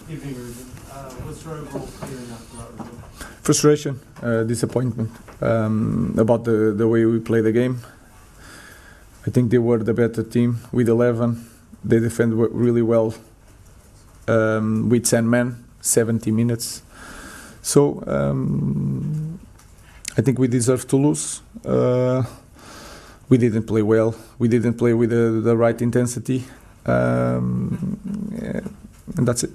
Evening, Ruben. What's your overall feeling after that result? Frustration, disappointment about the way we play the game. I think they were the better team with 11. They defend really well with 10 men, 70 minutes. So I think we deserve to lose. We didn't play well. We didn't play with the right intensity. And that's it.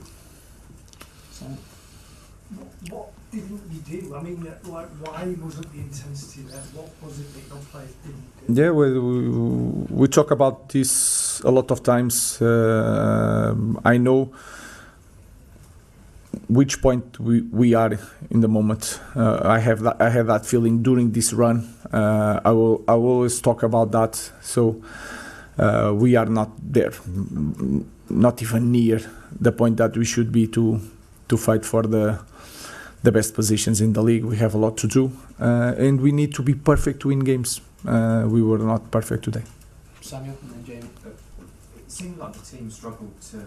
What didn't you do? I mean, like, why wasn't the intensity there? What was it that your players didn't do? Yeah, we talk about this a lot of times. I know which point we are in the moment. I have that feeling during this run. I will always talk about that. So we are not there, not even near the point that we should be to fight for the best positions in the league. We have a lot to do, and we need to be perfect to win games. We were not perfect today. Samuel and then Jamie. It seemed like the team struggled to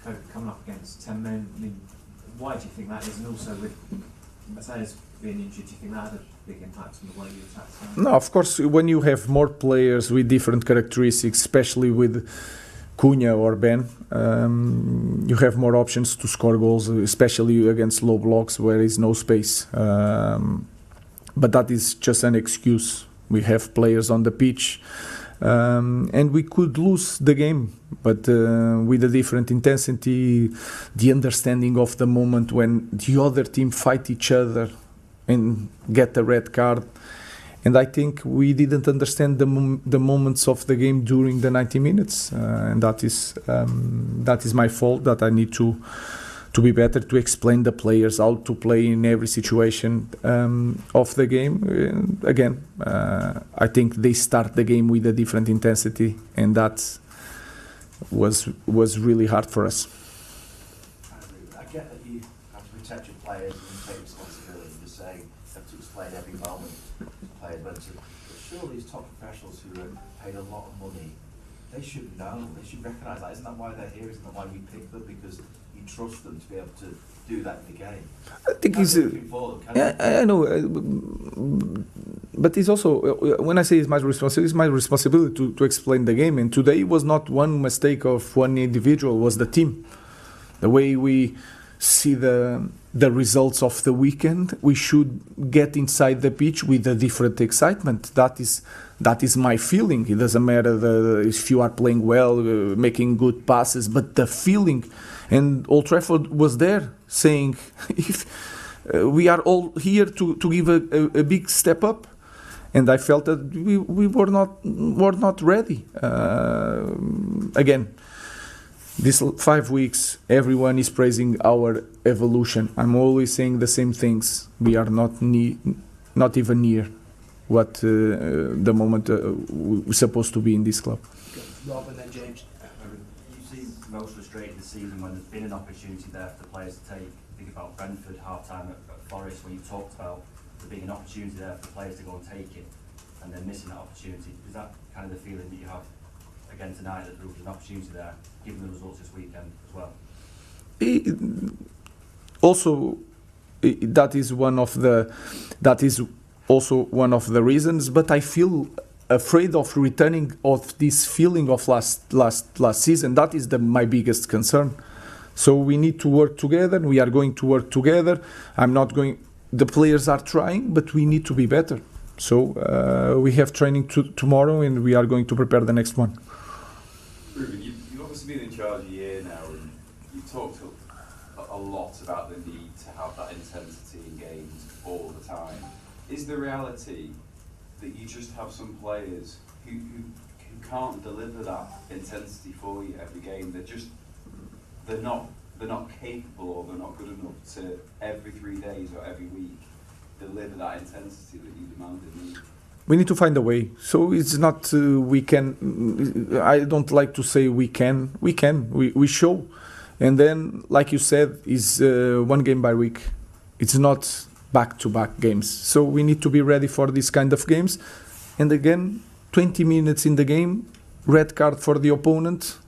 cope coming up against 10 men. I mean, why do you think that is? And also with Matthias being injured, do you think that had a big impact on the way you attacked? No, of course, when you have more players with different characteristics, especially with Cunha or Ben, you have more options to score goals, especially against low blocks where there is no space. But that is just an excuse. We have players on the pitch, and we could lose the game, but with a different intensity, the understanding of the moment when the other team fight each other and get a red card. And I think we didn't understand the moments of the game during the 90 minutes, and that is my fault. That I need to be better to explain the players how to play in every situation of the game. And again, I think they start the game with a different intensity, and that was really hard for us. I get that you have to protect your players and take responsibility. Just saying you have to explain every moment players went to. But surely these top professionals who are paid a lot of money, they should know. They should recognise that. Isn't that why they're here? Isn't that why we picked them? Because you trust them to be able to do that in the game. I think he's. I know, but it's also when I say it's my responsibility to explain the game. And today was not one mistake of one individual; was the team. The way we see the results of the weekend, we should get inside the pitch with a different excitement. That is my feeling. It doesn't matter if you are playing well, making good passes, but the feeling. And Old Trafford was there saying, if we are all here to give a big step up, and I felt that we were not ready. Again, these 5 weeks, everyone is praising our evolution. I'm always saying the same things. We are not even near what the moment we're supposed to be in this club. Rob and then James. You seem most frustrated this season when there's been an opportunity there for the players to take. Think about Brentford half-time at Forest, when you talked about there being an opportunity there for the players to go and take it, and they're missing that opportunity. Is that kind of the feeling that you have again tonight, that there was an opportunity there, given the results this weekend as well? That is also one of the reasons, but I feel afraid of returning of this feeling of last season. That is my biggest concern. So we need to work together. We are going to work together. The players are trying, but we need to be better. So we have training tomorrow, and we are going to prepare the next one. Ruben, you've obviously been in charge a year now, and you talked a lot about the need to have that intensity in games all the time. Is the reality that you just have some players who can't deliver that intensity for you every game? They're not capable, or they're not good enough to every 3 days or every week deliver that intensity that you demand in the We need to find a way. So it's not we can. I don't like to say we can. We show, and then, like you said, is 1 game by week. It's not back-to-back games. So we need to be ready for this kind of games. And again, 20 minutes in the game, red card for the opponent,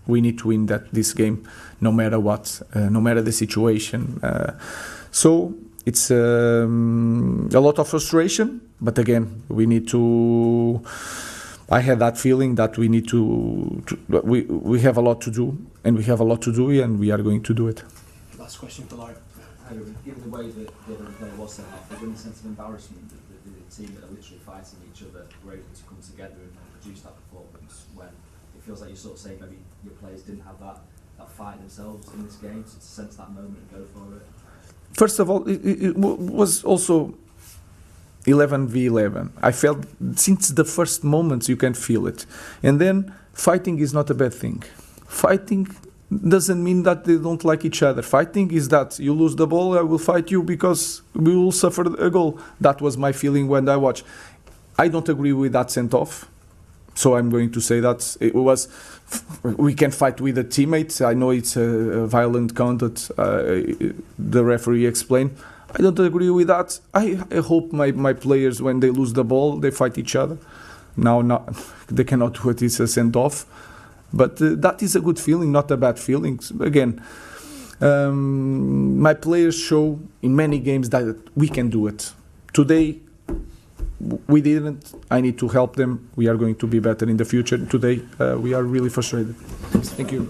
we need to win this game, no matter what, no matter the situation. So it's a lot of frustration, but again, we need to. I had that feeling that we need we have a lot to do, and we have a lot to do, and we are going to do it. Last question for Lauren. Given the way that the other player was sent off, there's been a sense of embarrassment that the team that are literally fighting each other were able to come together and produce that performance, when it feels like you're sort of saying maybe your players didn't have that fight themselves in this game, so to sense that moment and go for it. First of all, it was also 11v11. I felt since the first moments you can feel it. And then fighting is not a bad thing. Fighting doesn't mean that they don't like each other. Fighting is that you lose the ball, I will fight you because we will suffer a goal. That was my feeling when I watched. I don't agree with that sent off. So I'm going to say that it was, we can fight with the teammates. I know it's a violent conduct, the referee explained. I don't agree with that. I hope my players, when they lose the ball, they fight each other. Now, they cannot do it, it's a send-off. But that is a good feeling, not a bad feeling. Again, my players show in many games that we can do it. Today, we didn't. I need to help them. We are going to be better in the future. Today, we are really frustrated. Thank you.